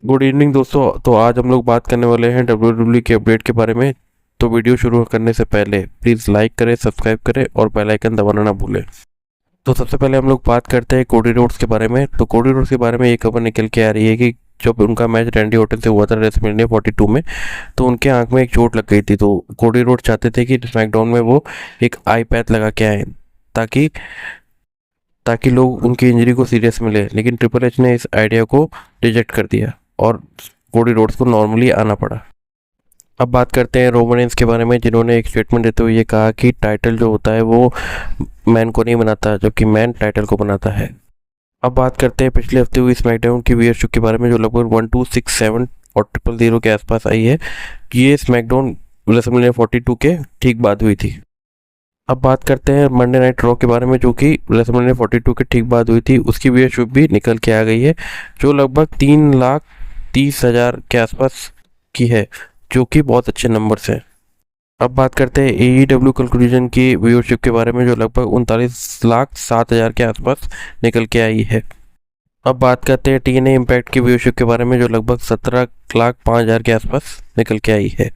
Good evening दोस्तों। तो आज हम लोग बात करने वाले हैं WWE के अपडेट के बारे में। तो वीडियो शुरू करने से पहले प्लीज़ लाइक करें, सब्सक्राइब करें और बेल आइकन दबाना ना भूलें। तो सबसे पहले हम लोग बात करते हैं कोडी रोड्स के बारे में। तो कोडी रोड्स के बारे में ये खबर निकल के आ रही है कि जब उनका मैच रैंडी ऑर्टन से हुआ था रेसलमेनिया 42 में, तो उनके आंख में एक चोट लग गई थी। तो कोडी रोड्स चाहते थे कि स्मैकडाउन में वो एक आई पैच लगा के आए, ताकि ताकि लोग उनकी इंजरी को सीरियस मिले। लेकिन ट्रिपल एच ने इस आइडिया को रिजेक्ट कर दिया और कोडी रोड्स को नॉर्मली आना पड़ा। अब बात करते हैं रोमन रेंस के बारे में, जिन्होंने एक स्टेटमेंट देते हुए ये कहा कि टाइटल जो होता है वो मैन को नहीं बनाता, जबकि मैन टाइटल को बनाता है। अब बात करते हैं पिछले हफ्ते हुई स्मैकडाउन की व्यूअरशिप के बारे में, जो लगभग 1267 और 000 के आसपास आई है। ये स्मैकडाउन रेसलमेनिया 42 के ठीक बाद हुई थी। अब बात करते हैं मंडे नाइट रॉ के बारे में, जो कि रेसलमेनिया 42 के ठीक बाद हुई थी। उसकी व्यूअरशिप भी निकल के आ गई है, जो लगभग 3,30,000 के आसपास की है, जो कि बहुत अच्छे नंबर्स हैं। अब बात करते हैं AEW कंक्लूजन की व्यूअरशिप के बारे में, जो लगभग 39,07,000 के आसपास निकल के आई है। अब बात करते हैं TNA इम्पैक्ट की व्यूअरशिप के बारे में, जो लगभग 17,05,000 के आसपास निकल के आई है।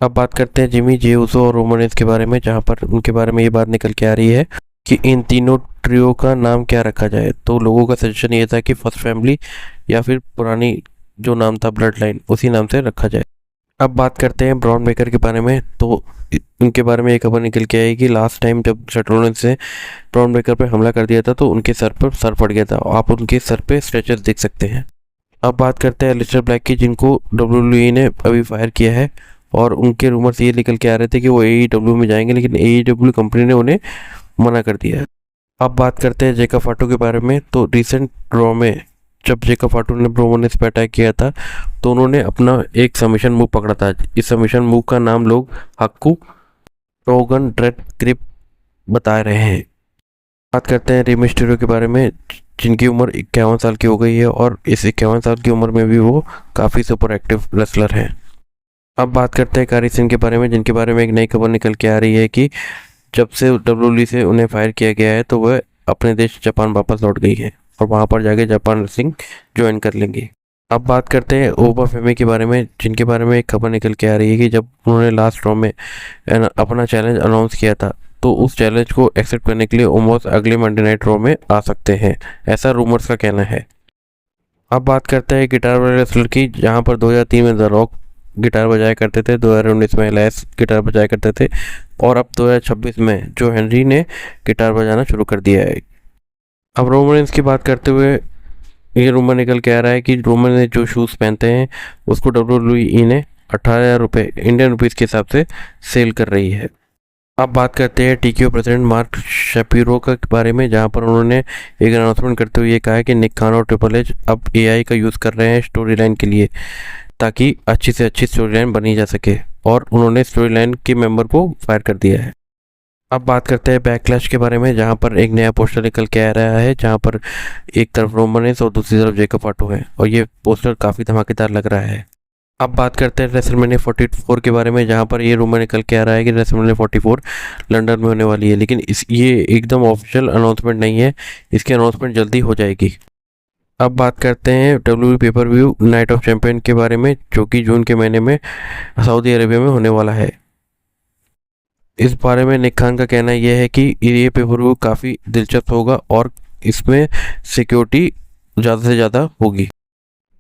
अब बात करते हैं जिमी जे उसो और रोमन रेंस के बारे में, जहां पर उनके बारे में ये बात निकल के आ रही है कि इन तीनों ट्रियो का नाम क्या रखा जाए। तो लोगों का सजेशन ये था कि फर्स्ट फैमिली या फिर पुरानी जो नाम था ब्लड लाइन, उसी नाम से रखा जाए। अब बात करते हैं ब्रॉन बेकर के बारे में। तो उनके बारे में एक खबर निकल के आई कि लास्ट टाइम जब सेथ रॉलिंस ने ब्रॉन बेकर पर हमला कर दिया था, तो उनके सर पर सर पड़ गया था। आप उनके सर पे स्ट्रेचर्स देख सकते हैं। अब बात करते हैं एलिस्टर ब्लैक की, जिनको WWE ने अभी फायर किया है, और उनके रूमर्स ये निकल के आ रहे थे कि वो AEW में जाएंगे, लेकिन AEW कंपनी ने उन्हें मना कर दिया है। अब बात करते हैं जेकब फाटू के बारे में। तो रिसेंट ड्रॉ में जब जेकब फाटू ने रोमन रेंस पे अटैक किया था, तो उन्होंने अपना एक सबमिशन मूव पकड़ा था। इस सबमिशन मूव का नाम लोग हक्कू टोगन ड्रेड ग्रिप बता रहे हैं। बात करते हैं रे मिस्टीरियो के बारे में, जिनकी उम्र 51 साल की हो गई है, और इस 51 साल की उम्र में भी वो काफ़ी सुपर एक्टिव रेसलर हैं। अब बात करते हैं कारी सिंह के बारे में, जिनके बारे में एक नई खबर निकल के आ रही है कि जब से WWE से उन्हें फायर किया गया है, तो वह अपने देश जापान वापस लौट गई है और वहां पर जाके जापान रेसलिंग ज्वाइन कर लेंगे। अब बात करते हैं ओबा फेमी के बारे में, जिनके बारे में एक खबर निकल के आ रही है कि जब उन्होंने लास्ट ड्रॉ में अपना चैलेंज अनाउंस किया था, तो उस चैलेंज को एक्सेप्ट करने के लिए ओमोस अगले मंडे नाइट ड्रॉ में आ सकते हैं, ऐसा रूमर्स का कहना है। अब बात करते हैं गिटार वाले रेसलर की, जहां पर 2003 में द रॉक गिटार बजाया करते थे, 2019 में एलएस गिटार बजाया करते थे, और अब 2026 में जो हेनरी ने गिटार बजाना शुरू कर दिया है। अब रोमन रेंस की बात करते हुए ये रूमर निकल के आ रहा है कि रोमन ने जो शूज़ पहनते हैं उसको WWE ने 18,000 रुपये इंडियन रुपीज़ के हिसाब से सेल कर रही है। अब बात करते हैं TKO प्रेसिडेंट मार्क शेपिरो के बारे में, जहां पर उन्होंने एक अनाउंसमेंट करते हुए ये कहा है कि निक खान और ट्रिपल एच अब AI का यूज़ कर रहे हैं स्टोरी लाइन के लिए, ताकि अच्छी से अच्छी स्टोरी लाइन बनी जा सके, और उन्होंने स्टोरी लाइन के मेंबर को फायर कर दिया है। अब बात करते हैं बैकलैश के बारे में, जहां पर एक नया पोस्टर निकल के आ रहा है, जहां पर एक तरफ रोमन रेंस और दूसरी तरफ जेकब फाटू है, और ये पोस्टर काफ़ी धमाकेदार लग रहा है। अब बात करते हैं रेसलमेनिया 44 के बारे में, जहां पर ये रूमर निकल के आ रहा है कि रेसलमेनिया 44 लंदन में होने वाली है, लेकिन ये एकदम ऑफिशियल अनाउंसमेंट नहीं है। इसकी अनाउंसमेंट जल्दी हो जाएगी। अब बात करते हैं WWE pay per view night of champion के बारे में, जो कि जून के महीने में सऊदी अरेबिया में होने वाला है। इस बारे में निक खान का कहना यह है कि ये पेपर व्यू काफ़ी दिलचस्प होगा और इसमें सिक्योरिटी ज़्यादा से ज़्यादा होगी।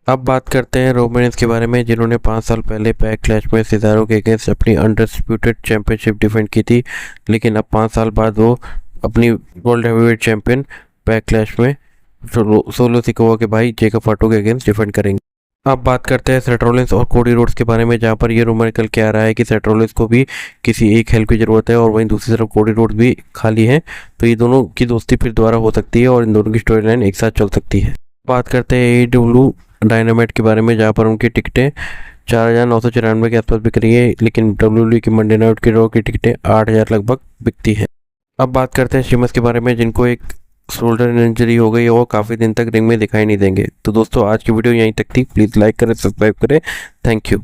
अब बात करते हैं रोमन रेंस के बारे में, जिन्होंने 5 साल पहले बैकलैश में सितारों के अगेंस्ट अपनी अनडिस्प्यूटेड चैंपियनशिप डिफेंड की थी, लेकिन अब 5 साल बाद वो अपनी वर्ल्ड हैवीवेट चैंपियन बैकलैश में सोलो सिकोवा के भाई जेकब फाटू के अगेंस्ट डिफेंड करेंगे। अब बात करते हैं सेथ रॉलिंस और कोडी रोड्स के बारे में, जहां पर ये रूमर निकल के आ रहा है कि सेथ रॉलिंस को भी किसी एक हेल्प की ज़रूरत है, और वहीं दूसरी तरफ कोडी रोड्स भी खाली हैं, तो ये दोनों की दोस्ती फिर दोबारा हो सकती है और इन दोनों की स्टोरी लाइन एक साथ चल सकती है। बात करते हैं AEW डायनामाइट के बारे में, जहाँ पर उनकी टिकटें 4,994 के आसपास बिक रही है, लेकिन WWE की मंडे नाइट की रॉ की टिकटें 8,000 लगभग बिकती हैं। अब बात करते हैं शिमस के बारे में, जिनको एक शोल्डर इंजरी हो गई है, वो काफ़ी दिन तक रिंग में दिखाई नहीं देंगे। तो दोस्तों आज की वीडियो यहीं तक थी। प्लीज़ लाइक करें, सब्सक्राइब करें। Thank you.